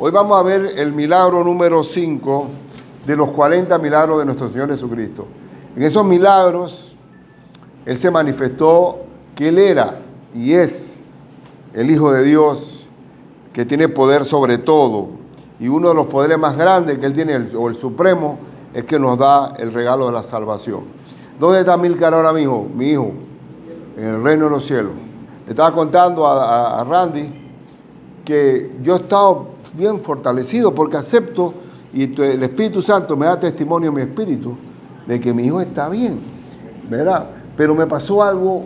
Hoy vamos a ver el milagro número 5 de los 40 milagros de nuestro Señor Jesucristo. En esos milagros, Él se manifestó que Él era y es el Hijo de Dios, que tiene poder sobre todo. Y uno de los poderes más grandes que Él tiene, o el supremo, es que nos da el regalo de la salvación. ¿Dónde está Milcar ahora mismo? Mi hijo, en el reino de los cielos. Le estaba contando a Randy que yo he estado bien fortalecido porque acepto y el Espíritu Santo me da testimonio en mi espíritu de que mi hijo está bien, ¿verdad? Pero me pasó algo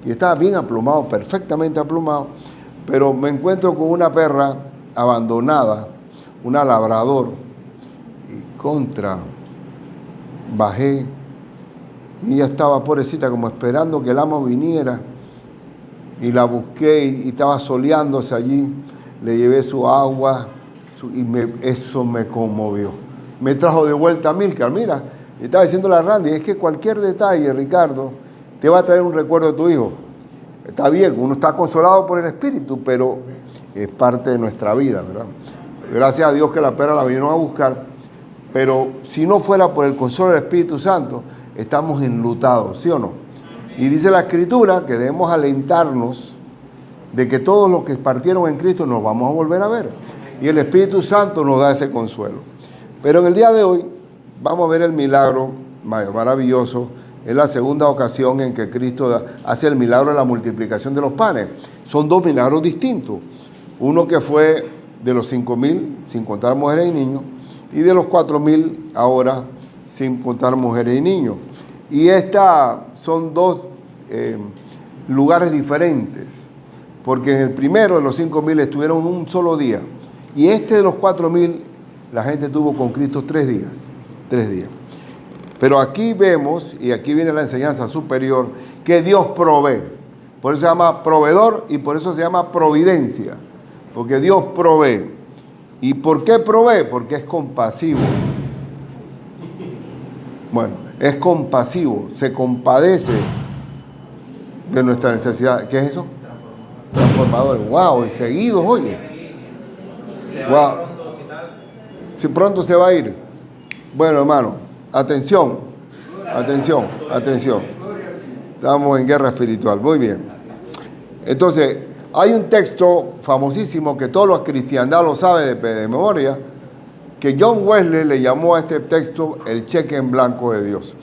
que estaba bien aplomado, perfectamente aplomado, pero me encuentro con una perra abandonada, una labrador, y bajé y ella estaba pobrecita como esperando que el amo viniera y la busqué y estaba soleándose allí. Le llevé su agua eso me conmovió. Me trajo de vuelta a Milcar. Mira, le estaba diciendo a Randy, es que cualquier detalle, Ricardo, te va a traer un recuerdo de tu hijo. Está bien, uno está consolado por el Espíritu, pero es parte de nuestra vida, ¿verdad? Gracias a Dios que la perra la vinieron a buscar, pero si no fuera por el consuelo del Espíritu Santo, estamos enlutados, ¿sí o no? Y dice la Escritura que debemos alentarnos de que todos los que partieron en Cristo nos vamos a volver a ver. Y el Espíritu Santo nos da ese consuelo. Pero en el día de hoy vamos a ver el milagro maravilloso. Es la segunda ocasión en que Cristo hace el milagro de la multiplicación de los panes. Son dos milagros distintos. Uno que fue de los 5,000, sin contar mujeres y niños, y de los 4,000 ahora, sin contar mujeres y niños. Y son dos lugares diferentes. Porque en el primero de los 5,000 estuvieron un solo día. Y de los 4,000, la gente estuvo con Cristo 3 días. 3 días. Pero aquí vemos, y aquí viene la enseñanza superior, que Dios provee. Por eso se llama proveedor y por eso se llama providencia. Porque Dios provee. ¿Y por qué provee? Porque es compasivo. Bueno, es compasivo, se compadece de nuestra necesidad. ¿Qué es eso? Transformador. Wow, y seguidos, oye. Wow. Si pronto se va a ir. Bueno, hermano, atención. Estamos en guerra espiritual. Muy bien. Entonces, hay un texto famosísimo que todos los cristiandad lo saben de memoria, que John Wesley le llamó a este texto el cheque en blanco de Dios,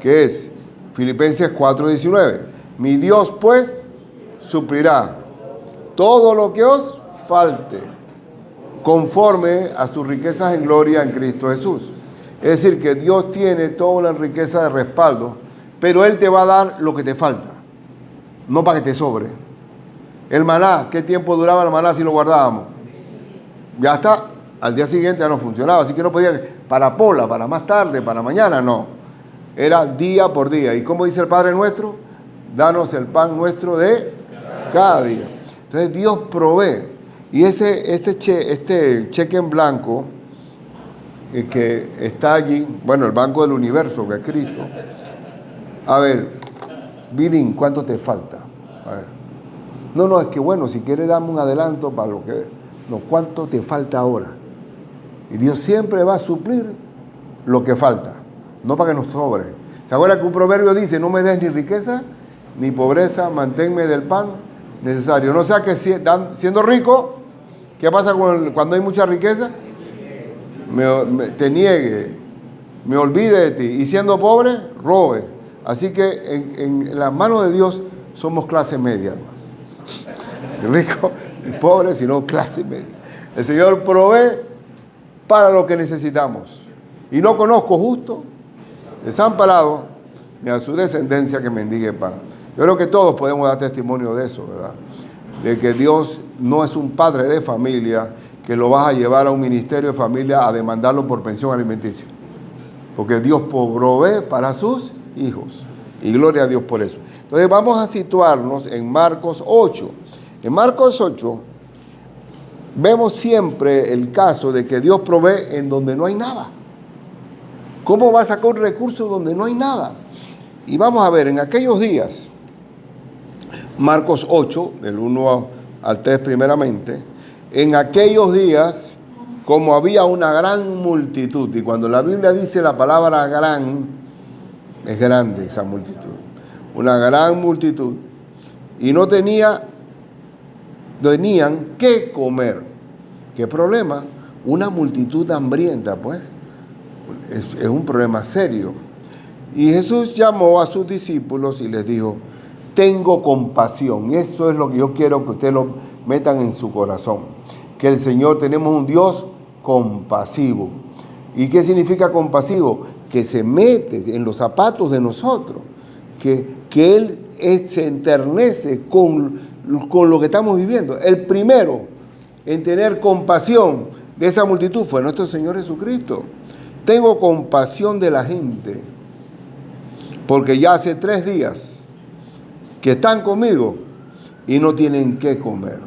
que es Filipenses 4:19. Mi Dios, pues, suplirá todo lo que os falte, conforme a sus riquezas en gloria en Cristo Jesús. Es decir, que Dios tiene toda la riqueza de respaldo, pero Él te va a dar lo que te falta, no para que te sobre. El maná, ¿qué tiempo duraba el maná si lo guardábamos? Ya está, al día siguiente ya no funcionaba, así que no podía, para pola, para más tarde, para mañana, no. Era día por día. ¿Y cómo dice el Padre nuestro? Danos el pan nuestro de cada día. Entonces Dios provee. Y este cheque en blanco que está allí, bueno, el banco del universo, que es Cristo. A ver, Vidín, ¿cuánto te falta? A ver. No, es que bueno, si quieres dame un adelanto para lo que... No, ¿cuánto te falta ahora? Y Dios siempre va a suplir lo que falta, no para que nos sobre. ¿Se acuerdan que un proverbio dice, no me des ni riqueza, ni pobreza, manténme del pan necesario? No sea que siendo rico, ¿qué pasa cuando hay mucha riqueza? Te niegue, me olvide de ti. Y siendo pobre, robe. Así que en las manos de Dios somos clase media, hermano. Rico y pobre, sino clase media. El Señor provee para lo que necesitamos. Y no conozco justo, desamparado, ni a su descendencia que mendigue pan. Yo creo que todos podemos dar testimonio de eso, ¿verdad? De que Dios no es un padre de familia que lo vas a llevar a un ministerio de familia a demandarlo por pensión alimenticia. Porque Dios provee para sus hijos. Y gloria a Dios por eso. Entonces vamos a situarnos en Marcos 8. En Marcos 8 vemos siempre el caso de que Dios provee en donde no hay nada. ¿Cómo va a sacar un recurso donde no hay nada? Y vamos a ver, en aquellos días, Marcos 8, del 1 al 3 primeramente, en aquellos días como había una gran multitud. Y cuando la Biblia dice la palabra gran, es grande esa multitud. Una gran multitud. Y no tenían qué comer. ¿Qué problema? Una multitud hambrienta, pues. Es un problema serio. Y Jesús llamó a sus discípulos y les dijo, tengo compasión. Y eso es lo que yo quiero que ustedes lo metan en su corazón. Que el Señor, tenemos un Dios compasivo. ¿Y qué significa compasivo? Que se mete en los zapatos de nosotros. Que Él se enternece con lo que estamos viviendo. El primero en tener compasión de esa multitud fue nuestro Señor Jesucristo. Tengo compasión de la gente, porque ya hace 3 días que están conmigo y no tienen qué comer.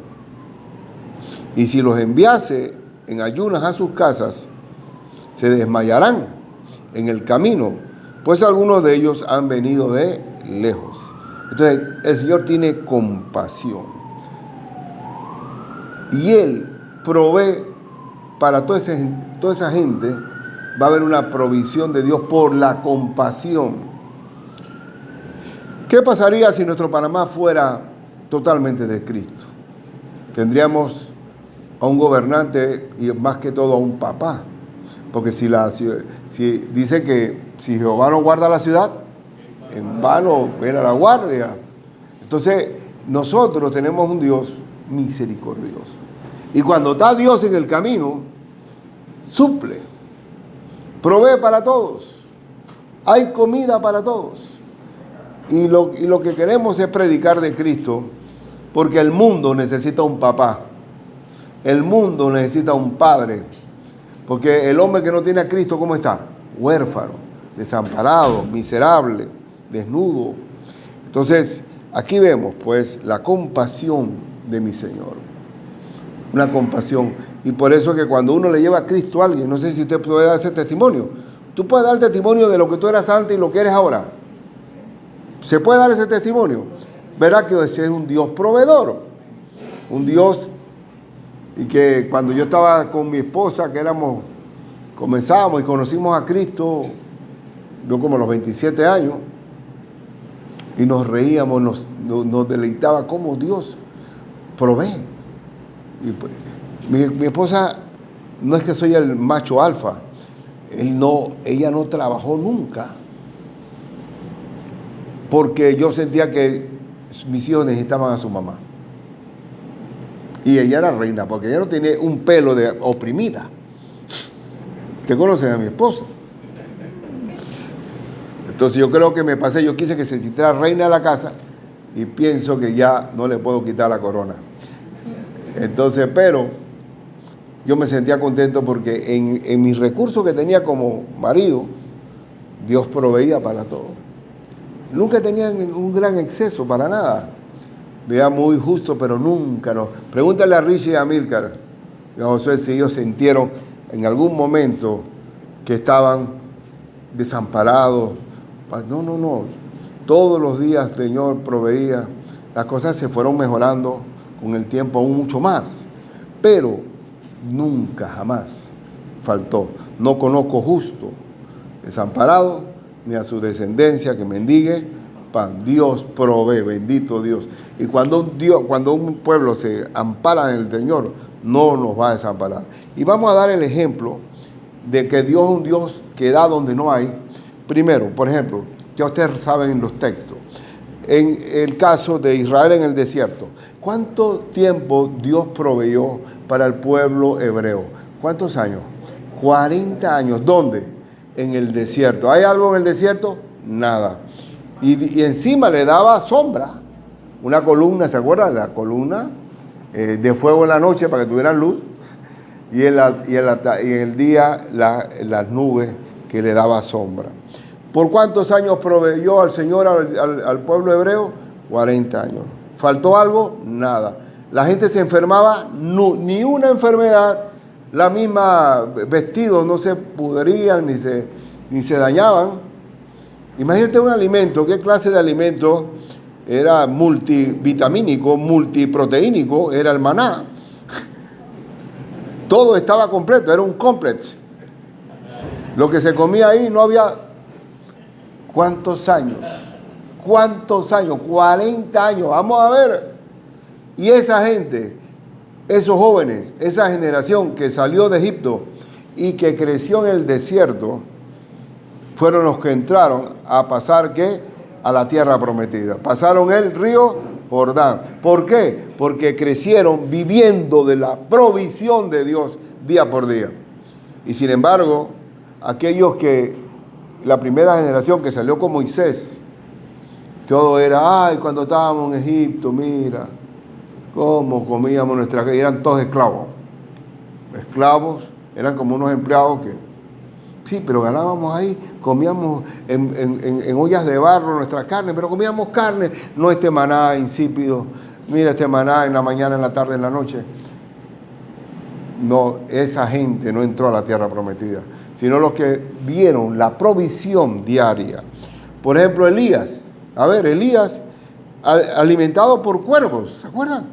Y si los enviase en ayunas a sus casas, se desmayarán en el camino, pues algunos de ellos han venido de lejos. Entonces, el Señor tiene compasión. Y Él provee para toda esa gente. Va a haber una provisión de Dios por la compasión. ¿Qué pasaría si nuestro Panamá fuera totalmente de Cristo? Tendríamos a un gobernante y más que todo a un papá. Porque si dice que si Jehová no guarda la ciudad, en vano vela la guardia. Entonces, nosotros tenemos un Dios misericordioso. Y cuando está Dios en el camino, suple, provee para todos, hay comida para todos. Y lo que queremos es predicar de Cristo, porque el mundo necesita un papá, el mundo necesita un padre, porque el hombre que no tiene a Cristo, ¿cómo está? Huérfano, desamparado, miserable, desnudo. Entonces, aquí vemos pues la compasión de mi Señor. Una compasión. Y por eso que cuando uno le lleva a Cristo a alguien, no sé si usted puede dar ese testimonio. Tú puedes dar testimonio de lo que tú eras antes y lo que eres ahora. ¿Se puede dar ese testimonio? Verá que ese es un Dios proveedor. Un Dios, y que cuando yo estaba con mi esposa, que comenzábamos y conocimos a Cristo, yo como a los 27 años, y nos reíamos, nos deleitaba cómo Dios provee. Y pues, mi esposa, no es que soy el macho alfa, ella no trabajó nunca, porque yo sentía que mis hijos necesitaban a su mamá. Y ella era reina, porque ella no tiene un pelo de oprimida. ¿Te conocen a mi esposa? Entonces yo creo que yo quise que se sintiera reina de la casa y pienso que ya no le puedo quitar la corona. Entonces, pero yo me sentía contento porque en mis recursos que tenía como marido, Dios proveía para todo. Nunca tenían un gran exceso para nada. Vea, muy justo, pero nunca no. Pregúntale a Richie y a Milcar y a Josué si ellos sintieron en algún momento que estaban desamparados. No. Todos los días el Señor proveía. Las cosas se fueron mejorando con el tiempo aún mucho más. Pero nunca, jamás faltó. No conozco justo desamparado, ni a su descendencia que mendigue pan. Dios provee, bendito Dios. Y cuando un pueblo se ampara en el Señor, no nos va a desamparar. Y vamos a dar el ejemplo de que Dios es un Dios que da donde no hay. Primero, por ejemplo, ya ustedes saben en los textos, en el caso de Israel en el desierto, ¿cuánto tiempo Dios proveyó para el pueblo hebreo? ¿Cuántos años? 40 años. ¿Dónde? En el desierto. ¿Hay algo en el desierto? Nada. Y encima le daba sombra. Una columna, ¿se acuerdan? La columna de fuego en la noche para que tuvieran luz. Y en el día las nubes que le daba sombra. ¿Por cuántos años proveyó al Señor al pueblo hebreo? 40 años. ¿Faltó algo? Nada. La gente se enfermaba, ni una enfermedad. La misma vestidos no se pudrían ni se dañaban. Imagínate un alimento, ¿qué clase de alimento? Era multivitamínico, multiproteínico, era el maná. todo estaba completo, era un complex. Lo que se comía ahí no había... ¿Cuántos años? ¿Cuántos años? 40 años, vamos a ver. Y esa gente, esos jóvenes, esa generación que salió de Egipto y que creció en el desierto, fueron los que entraron a pasar, ¿qué? A la tierra prometida. Pasaron el río Jordán. ¿Por qué? Porque crecieron viviendo de la provisión de Dios día por día. Y sin embargo, aquellos que, la primera generación que salió con Moisés, todo era, ay, cuando estábamos en Egipto, mira, cómo comíamos nuestra... Y eran todos esclavos. Esclavos, eran como unos empleados que... Sí, pero ganábamos ahí, comíamos en ollas de barro nuestra carne, pero comíamos carne, no este maná insípido. Mira este maná en la mañana, en la tarde, en la noche. No, esa gente no entró a la tierra prometida, sino los que vieron la provisión diaria. Por ejemplo, Elías. A ver, Elías, alimentado por cuervos, ¿se acuerdan?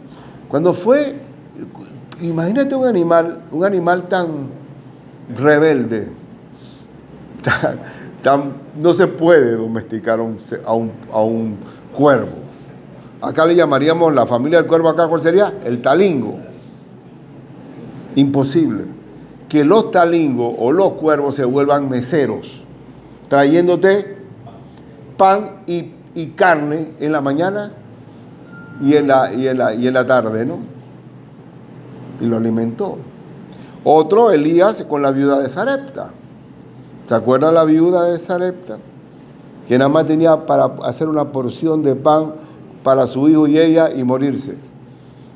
Cuando fue, imagínate un animal tan rebelde, no se puede domesticar a un cuervo. Acá le llamaríamos la familia del cuervo, acá ¿cuál sería? El talingo. Imposible que los talingos o los cuervos se vuelvan meseros, trayéndote pan y carne en la mañana y en la tarde, ¿no? Y lo alimentó. Otro, Elías, con la viuda de Sarepta. ¿Se acuerdan la viuda de Sarepta? Que nada más tenía para hacer una porción de pan para su hijo y ella y morirse.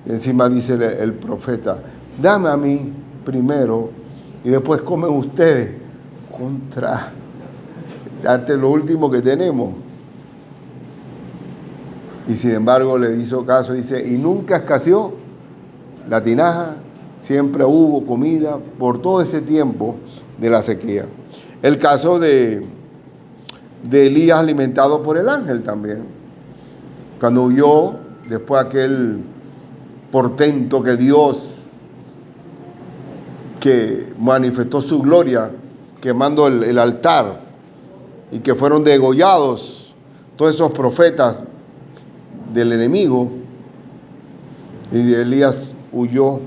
Y encima dice el profeta, dame a mí primero y después comen ustedes. Darte lo último que tenemos. Y sin embargo le hizo caso, dice, y nunca escaseó la tinaja, siempre hubo comida por todo ese tiempo de la sequía. El caso de Elías alimentado por el ángel también. Cuando huyó, después aquel portento que Dios, que manifestó su gloria, quemando el altar, y que fueron degollados todos esos profetas del enemigo, y Elías huyó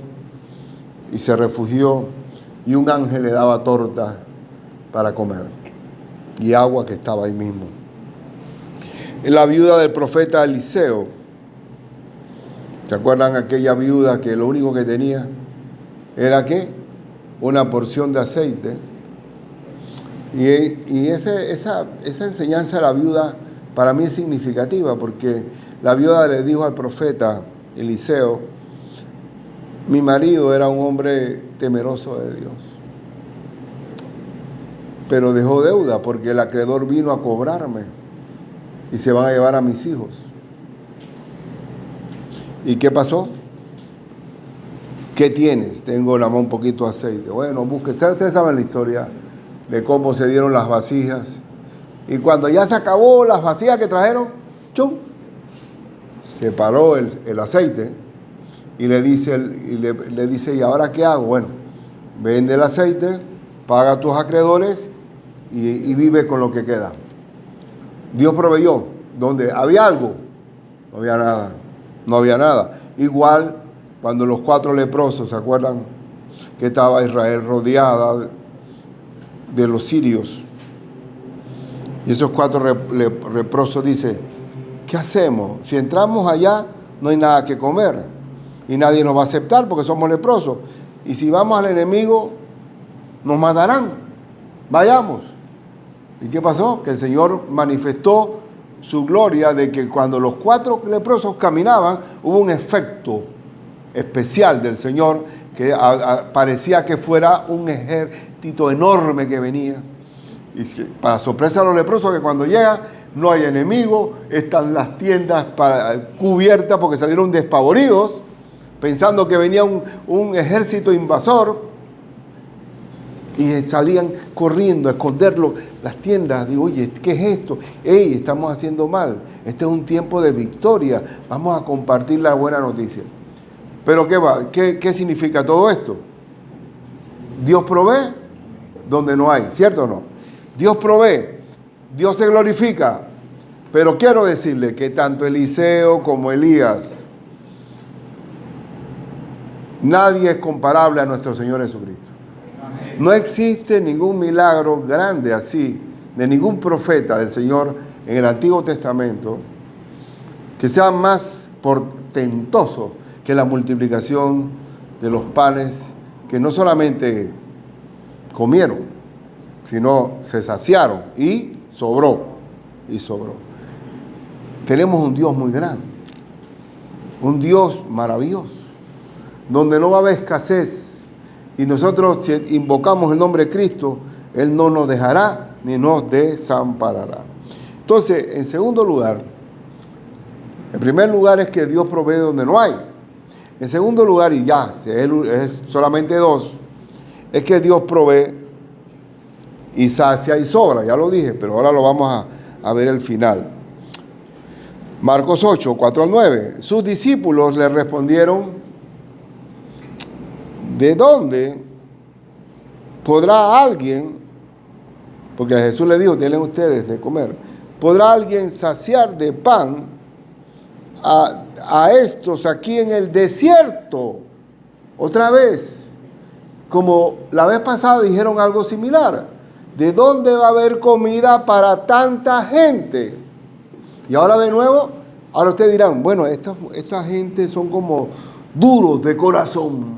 y se refugió, y un ángel le daba torta para comer y agua que estaba ahí mismo. La viuda del profeta Eliseo, ¿se acuerdan aquella viuda que lo único que tenía era qué? Una porción de aceite. Y esa enseñanza de la viuda para mí es significativa, porque la viuda le dijo al profeta Eliseo, mi marido era un hombre temeroso de Dios, pero dejó deuda porque el acreedor vino a cobrarme y se van a llevar a mis hijos. ¿Y qué pasó? ¿Qué tienes? Tengo nada más un poquito de aceite. Bueno, busque. Ustedes saben la historia de cómo se dieron las vasijas. Y cuando ya se acabó las vasijas que trajeron, ¡chum!, se paró el aceite y le dice, ¿y ahora qué hago? Bueno, vende el aceite, paga a tus acreedores y vive con lo que queda. Dios proveyó. ¿Dónde había algo? No había nada. No había nada. Igual cuando los 4 leprosos, ¿se acuerdan? Que estaba Israel rodeada de los sirios. Y esos 4 leprosos dicen, ¿qué hacemos? Si entramos allá, no hay nada que comer. Y nadie nos va a aceptar porque somos leprosos. Y si vamos al enemigo, nos matarán. Vayamos. ¿Y qué pasó? Que el Señor manifestó su gloria de que cuando los 4 leprosos caminaban, hubo un efecto especial del Señor que parecía que fuera un ejército enorme que venía. Y para sorpresa de los leprosos, que cuando llegan no hay enemigo, están las tiendas cubiertas porque salieron despavoridos, pensando que venía un ejército invasor. Y salían corriendo a esconderlo las tiendas. Digo, oye, ¿qué es esto? Ey, estamos haciendo mal. Este es un tiempo de victoria. Vamos a compartir la buena noticia. Pero ¿qué significa todo esto? Dios provee donde no hay, ¿cierto o no? Dios provee, Dios se glorifica. Pero quiero decirle que tanto Eliseo como Elías, nadie es comparable a nuestro Señor Jesucristo. No existe ningún milagro grande así, de ningún profeta del Señor en el Antiguo Testamento, que sea más portentoso que la multiplicación de los panes que no solamente comieron, sino se saciaron y sobró, y sobró. Tenemos un Dios muy grande, un Dios maravilloso, donde no va a haber escasez, y nosotros, si invocamos el nombre de Cristo, Él no nos dejará ni nos desamparará. Entonces, en segundo lugar, en primer lugar es que Dios provee donde no hay. En segundo lugar, y ya, es solamente dos, es que Dios provee y sacia y sobra, ya lo dije, pero ahora lo vamos a ver el final. Marcos 8, 4 al 9. Sus discípulos le respondieron: ¿de dónde podrá alguien, porque Jesús le dijo, tienen ustedes de comer, podrá alguien saciar de pan a estos aquí en el desierto? Otra vez, como la vez pasada dijeron algo similar. ¿De dónde va a haber comida para tanta gente? Y ahora de nuevo, ahora ustedes dirán, bueno, esta gente son como duros de corazón.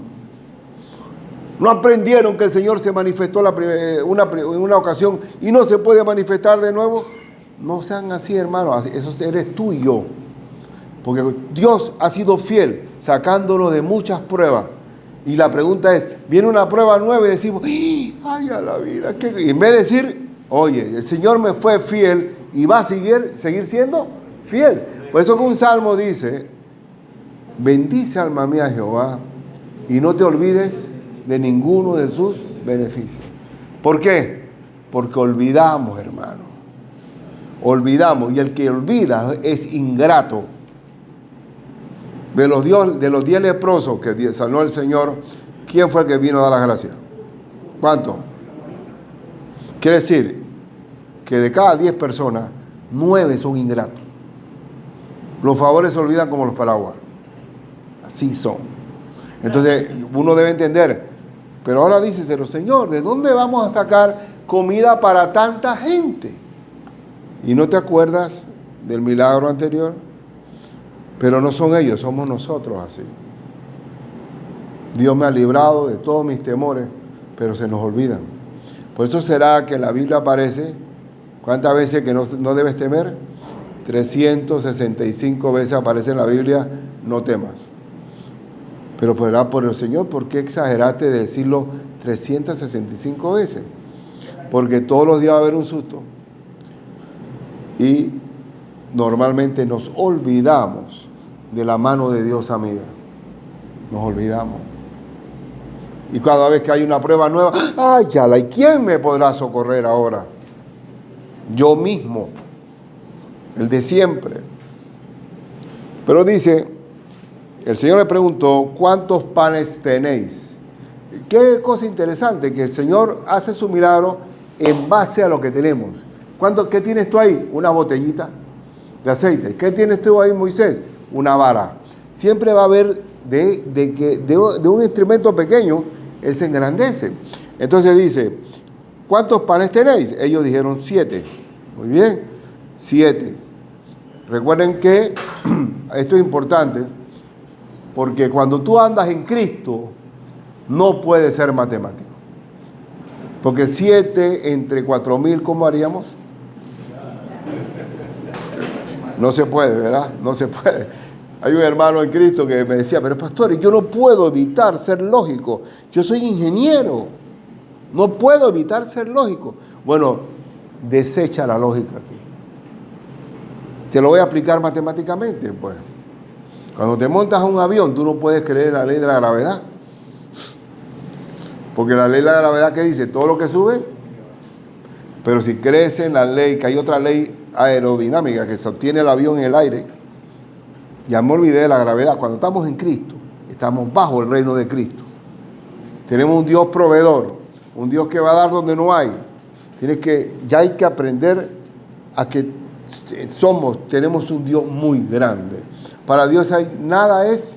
No aprendieron que el Señor se manifestó en una ocasión y no se puede manifestar de nuevo. No sean así, hermanos. Eso eres tú y yo. Porque Dios ha sido fiel, sacándonos de muchas pruebas. Y la pregunta es, viene una prueba nueva y decimos, ¡ay, a la vida! Y en vez de decir, oye, el Señor me fue fiel y va a seguir siendo fiel. Por eso que un salmo dice, bendice alma mía a Jehová y no te olvides de ninguno de sus beneficios. ¿Por qué? Porque olvidamos, hermano. Olvidamos. Y el que olvida es ingrato. De los 10 leprosos que sanó el Señor, ¿quién fue el que vino a dar las gracias? ¿Cuánto? Quiere decir que de cada 10 personas, 9 son ingratos. Los favores se olvidan como los paraguas. Así son. Entonces, uno debe entender. Pero ahora díceselo, Señor, ¿de dónde vamos a sacar comida para tanta gente? ¿Y no te acuerdas del milagro anterior? Pero no son ellos, somos nosotros así. Dios me ha librado de todos mis temores, pero se nos olvidan. Por eso será que en la Biblia aparece, ¿cuántas veces que no debes temer? 365 veces aparece en la Biblia, no temas. Pero por el Señor, ¿por qué exageraste de decirlo 365 veces? Porque todos los días va a haber un susto. Y normalmente nos olvidamos de la mano de Dios, amiga. Nos olvidamos. Y cada vez que hay una prueba nueva, ¡ay, yala! ¿Y quién me podrá socorrer ahora? Yo mismo, el de siempre. Pero dice, el Señor le preguntó, ¿cuántos panes tenéis? Qué cosa interesante, que el Señor hace su milagro en base a lo que tenemos. ¿Qué tienes tú ahí? Una botellita de aceite. ¿Qué tienes tú ahí, Moisés? Una vara. Siempre va a haber de un instrumento pequeño, él se engrandece. Entonces dice, ¿cuántos panes tenéis? Ellos dijeron 7. Muy bien, 7. Recuerden que esto es importante, porque cuando tú andas en Cristo, no puede ser matemático. Porque 7 entre 4,000, ¿cómo haríamos? No se puede, ¿verdad? No se puede. Hay un hermano en Cristo que me decía, pero pastor, yo no puedo evitar ser lógico. Yo soy ingeniero. No puedo evitar ser lógico. Bueno, desecha la lógica aquí. Te lo voy a explicar matemáticamente, pues. Cuando te montas a un avión, tú no puedes creer en la ley de la gravedad. Porque la ley de la gravedad, ¿qué dice? Todo lo que sube. Pero si crees en la ley, que hay otra ley aerodinámica que sostiene el avión en el aire, ya me olvidé de la gravedad. Cuando estamos en Cristo, estamos bajo el reino de Cristo. Tenemos un Dios proveedor, un Dios que va a dar donde no hay. Ya hay que aprender a que tenemos un Dios muy grande. Para Dios nada es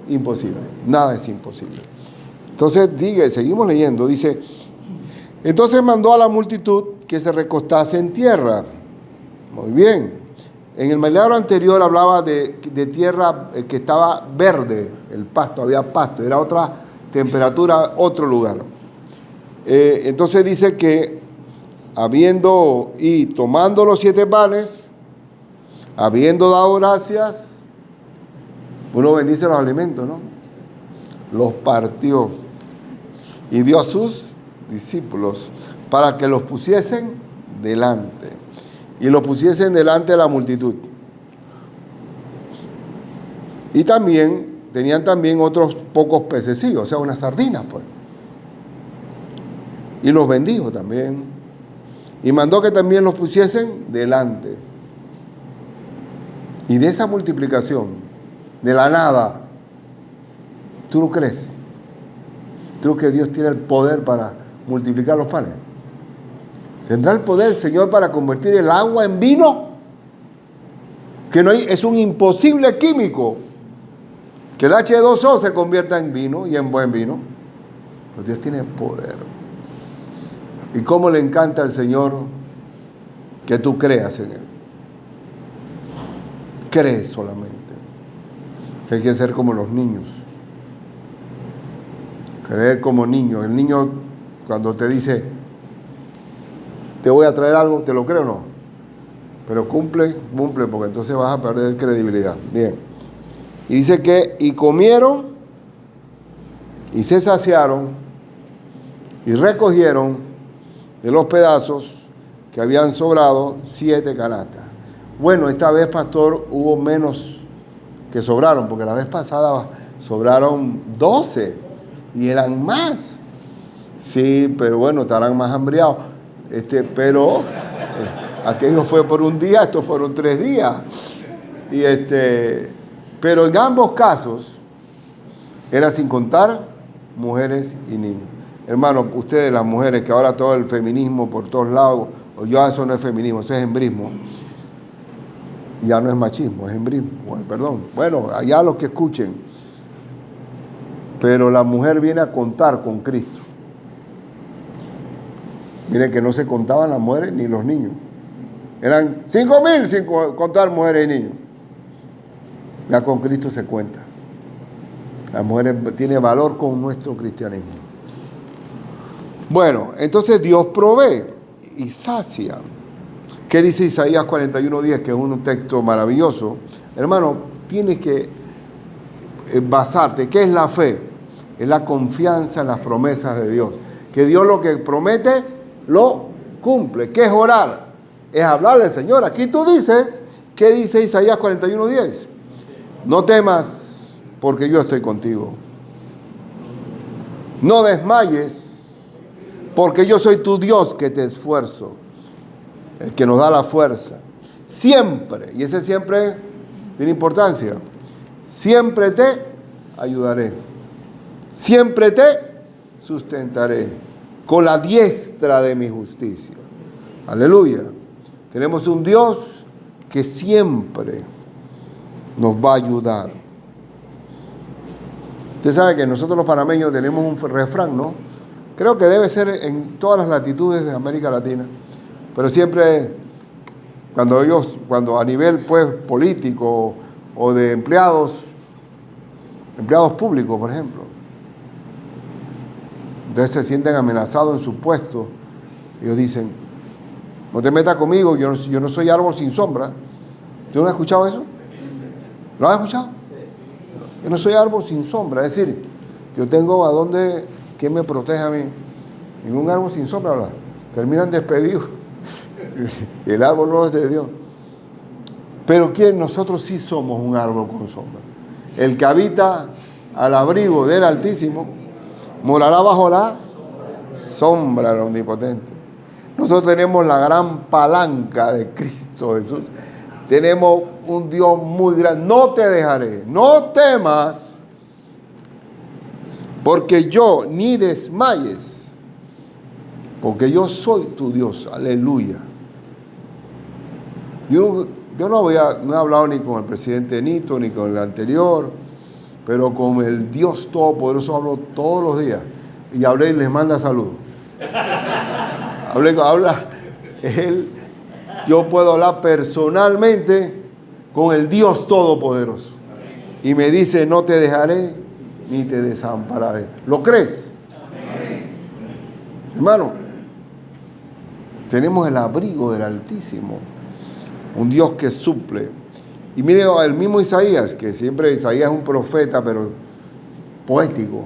imposible, nada es imposible. Entonces, seguimos leyendo, dice, entonces mandó a la multitud que se recostase en tierra. Muy bien. En el milagro anterior hablaba de tierra que estaba verde, el pasto, había pasto, era otra temperatura, otro lugar. Entonces dice que tomando los 7 panes, habiendo dado gracias, uno bendice los alimentos, ¿no? Los partió y dio a sus discípulos para que los pusiesen delante. Y los pusiesen delante de la multitud. Y tenían también otros pocos pececillos, o sea, unas sardinas, pues. Y los bendijo también. Y mandó que también los pusiesen delante. Y de esa multiplicación, de la nada, ¿tú lo crees? ¿Tú crees que Dios tiene el poder para multiplicar los panes? ¿Tendrá el poder el Señor para convertir el agua en vino? Es un imposible químico que el H2O se convierta en vino y en buen vino. Pero Dios tiene poder. ¿Y cómo le encanta al Señor que tú creas en Él? Crees solamente. Que hay que ser como los niños. Creer como niños. El niño cuando te dice, te voy a traer algo, ¿te lo creo o no? Pero cumple, porque entonces vas a perder credibilidad. Bien. Y dice y comieron, y se saciaron, y recogieron de los pedazos que habían sobrado 7 canastas. Bueno, esta vez, pastor, hubo menos que sobraron, porque la vez pasada sobraron 12, y eran más. Sí, pero bueno, estarán más hambriados. Pero aquello fue por un día, estos fueron 3 días. Pero en ambos casos era sin contar mujeres y niños. Hermanos, ustedes las mujeres, que ahora todo el feminismo por todos lados, eso no es feminismo, eso es hembrismo. Ya no es machismo, es hembrismo. Bueno, perdón. Bueno, allá los que escuchen. Pero la mujer viene a contar con Cristo. Miren que no se contaban las mujeres ni los niños. Eran 5,000 sin contar mujeres y niños. Ya con Cristo se cuenta. La mujer tiene valor con nuestro cristianismo. Bueno, entonces Dios provee y sacia. ¿Qué dice Isaías 41:10? Que es un texto maravilloso. Hermano, tienes que basarte. ¿Qué es la fe? Es la confianza en las promesas de Dios. Que Dios lo que promete lo cumple. ¿Qué es orar? Es hablarle al Señor. Aquí tú dices, ¿qué dice Isaías 41:10? No temas, porque yo estoy contigo. No desmayes, porque yo soy tu Dios que te esfuerzo, el que nos da la fuerza. Siempre, y ese siempre tiene importancia, siempre te ayudaré. Siempre te sustentaré con la diestra de mi justicia. Aleluya. Tenemos un Dios que siempre nos va a ayudar. Usted sabe que nosotros los panameños tenemos un refrán, ¿no? Creo que debe ser en todas las latitudes de América Latina. Pero siempre, cuando a nivel pues político o de empleados públicos, por ejemplo, entonces se sienten amenazados en su puesto. Ellos dicen, no te metas conmigo, yo no soy árbol sin sombra. ¿Tú no has escuchado eso? ¿Lo has escuchado? Yo no soy árbol sin sombra. Es decir, yo tengo ¿quién me protege a mí? Ningún árbol sin sombra, ¿verdad? Terminan despedidos. El árbol no es de Dios. Pero nosotros sí somos un árbol con sombra. El que habita al abrigo del Altísimo morará bajo la sombra del Omnipotente. Nosotros tenemos la gran palanca de Cristo Jesús. Tenemos un Dios muy grande. No te dejaré, no temas, porque yo ni desmayes, porque yo soy tu Dios. Aleluya. Yo no he hablado ni con el presidente Nito, ni con el anterior, pero con el Dios Todopoderoso hablo todos los días. Y hablé y les manda saludos. Habla él. Yo puedo hablar personalmente con el Dios Todopoderoso. Y me dice, no te dejaré ni te desampararé. ¿Lo crees? Amén. Hermano, tenemos el abrigo del Altísimo. Un Dios que suple. Y mire el mismo Isaías, que siempre Isaías es un profeta, pero poético.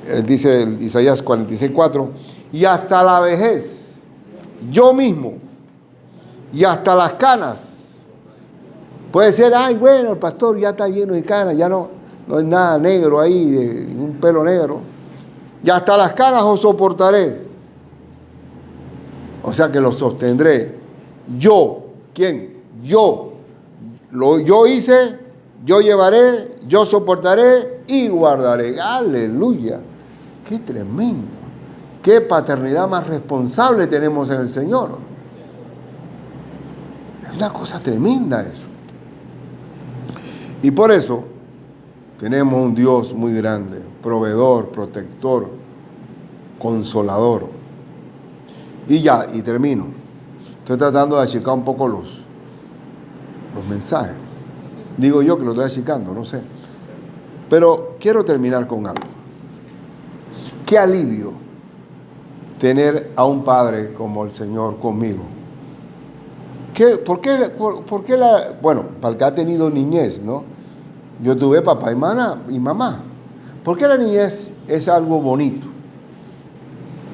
Él dice en Isaías 46:4, y hasta la vejez, yo mismo, y hasta las canas. Puede ser, ay, bueno, el pastor ya está lleno de canas, ya no hay nada negro ahí, un pelo negro. Y hasta las canas os soportaré. O sea que lo sostendré. Yo, ¿quién? Yo hice, yo llevaré, yo soportaré y guardaré. Aleluya. Qué tremendo. Qué paternidad más responsable tenemos en el Señor. Es una cosa tremenda eso. Y por eso tenemos un Dios muy grande, proveedor, protector, consolador. Y termino. Estoy tratando de achicar un poco los mensajes. Digo yo que lo estoy achicando, no sé. Pero quiero terminar con algo. Qué alivio tener a un padre como el Señor conmigo. ¿Por qué bueno, para el que ha tenido niñez, ¿no? Yo tuve papá y mamá. ¿Por qué la niñez es algo bonito?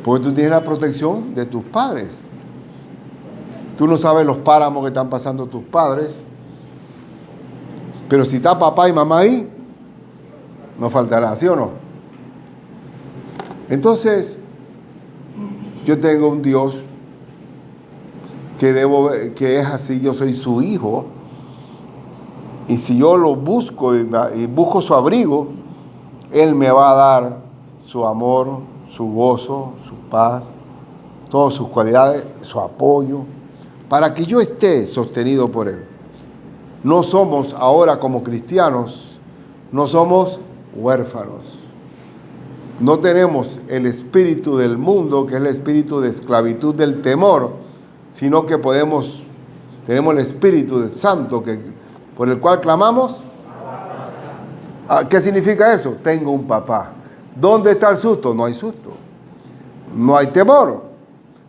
Porque tú tienes la protección de tus padres. Tú no sabes los páramos que están pasando tus padres. Pero si está papá y mamá ahí, no faltará, ¿sí o no? Entonces, yo tengo un Dios que es así, yo soy su hijo. Y si yo lo busco y busco su abrigo, Él me va a dar su amor, su gozo, su paz, todas sus cualidades, su apoyo, para que yo esté sostenido por Él. No somos ahora como cristianos, no somos huérfanos. No tenemos el espíritu del mundo, que es el espíritu de esclavitud del temor, sino que tenemos el espíritu del Santo, por el cual clamamos. ¿Qué significa eso? Tengo un papá. ¿Dónde está el susto? No hay susto. No hay temor.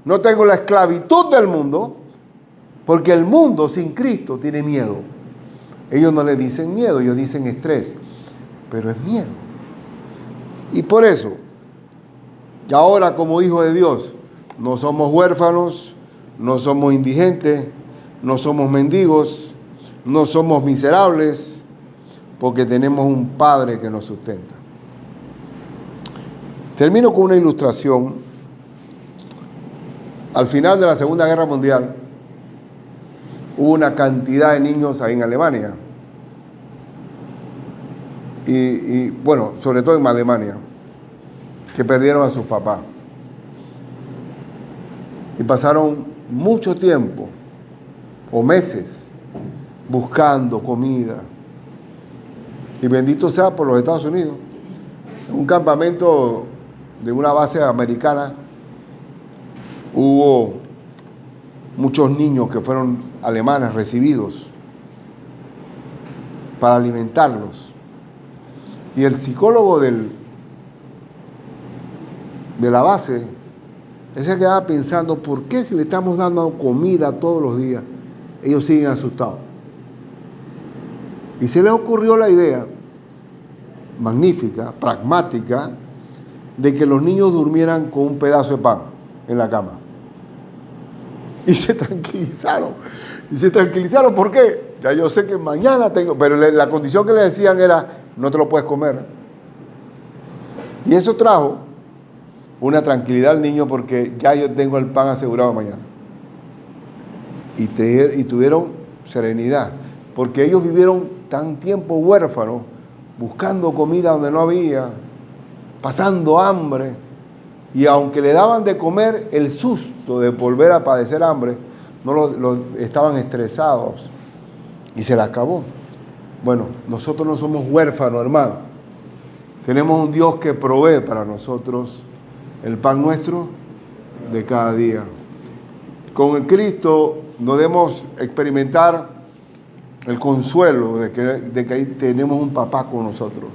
No tengo la esclavitud del mundo, porque el mundo sin Cristo tiene miedo. Ellos no le dicen miedo, ellos dicen estrés, pero es miedo. Y por eso, y ahora como hijos de Dios, no somos huérfanos, no somos indigentes, no somos mendigos, no somos miserables, porque tenemos un Padre que nos sustenta. Termino con una ilustración. Al final de la Segunda Guerra Mundial, hubo una cantidad de niños ahí en Alemania. Y bueno, sobre todo en Alemania, que perdieron a sus papás. Y pasaron mucho tiempo, o meses, buscando comida. Y bendito sea por los Estados Unidos. En un campamento de una base americana, hubo muchos niños que fueron alemanes recibidos para alimentarlos. Y el psicólogo de la base, él se quedaba pensando, ¿por qué si le estamos dando comida todos los días, ellos siguen asustados? Y se le ocurrió la idea magnífica, pragmática, de que los niños durmieran con un pedazo de pan en la cama. Y se tranquilizaron. ¿Por qué? Ya yo sé que mañana tengo, pero la condición que le decían era, no te lo puedes comer. Y eso trajo una tranquilidad al niño, porque ya yo tengo el pan asegurado mañana. Y tuvieron serenidad, porque ellos vivieron tan tiempo huérfanos, buscando comida donde no había, pasando hambre, y aunque le daban de comer, el susto de volver a padecer hambre, estaban estresados y se le acabó. Bueno, nosotros no somos huérfanos, hermano. Tenemos un Dios que provee para nosotros el pan nuestro de cada día. Con el Cristo no debemos experimentar el consuelo de que ahí tenemos un papá con nosotros.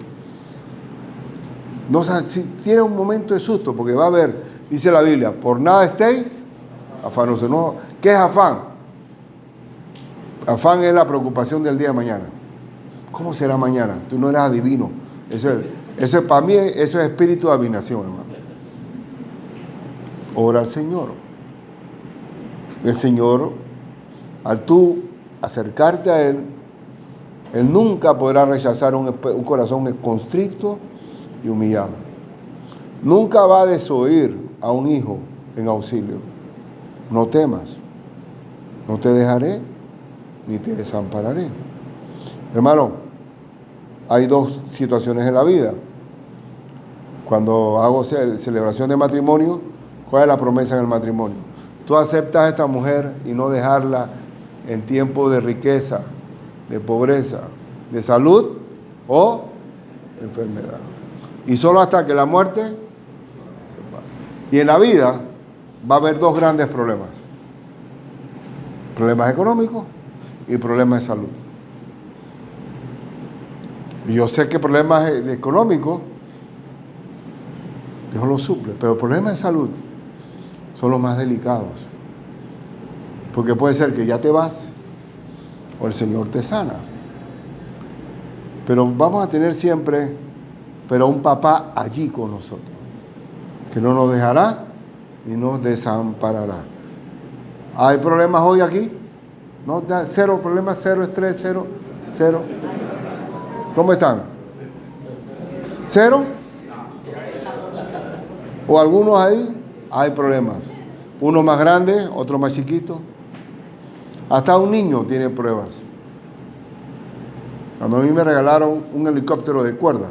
No, si tiene un momento de susto, porque va a haber, dice la Biblia, por nada estéis afanosos. No, ¿qué es afán? Afán es la preocupación del día de mañana. ¿Cómo será mañana? Tú no eres adivino. Eso para mí, eso es espíritu de adivinación, hermano. Ora al Señor. El Señor, al tú acercarte a Él, Él nunca podrá rechazar un corazón constricto y humillado. Nunca va a desoír a un hijo en auxilio. No temas, no te dejaré ni te desampararé. Hermano, hay dos situaciones en la vida. Cuando hago celebración de matrimonio, ¿cuál es la promesa en el matrimonio? Tú aceptas a esta mujer y no dejarla en tiempo de riqueza, de pobreza, de salud o enfermedad. Y solo hasta que la muerte se separe. Y en la vida va a haber dos grandes problemas. Problemas económicos y problemas de salud. Y yo sé que problemas económicos Dios los suple, pero problemas de salud son los más delicados. Porque puede ser que ya te vas o el Señor te sana. Pero vamos a tener siempre, un papá allí con nosotros, que no nos dejará ni nos desamparará. ¿Hay problemas hoy aquí? No, cero problemas, cero estrés, cero. ¿Cómo están? ¿Cero? ¿O algunos ahí? Hay problemas. Uno más grande, otro más chiquito. Hasta un niño tiene pruebas. Cuando a mí me regalaron un helicóptero de cuerda,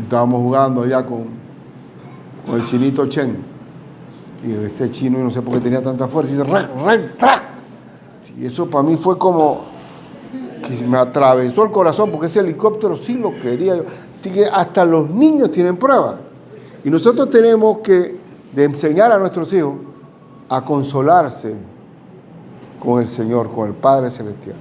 estábamos jugando allá con el chinito Chen. Y ese chino, y no sé por qué tenía tanta fuerza, y dice, ¡trac! Y eso para mí fue como que me atravesó el corazón, porque ese helicóptero sí lo quería yo. Así que hasta los niños tienen pruebas. Y nosotros tenemos que enseñar a nuestros hijos a consolarse con el Señor, con el Padre Celestial.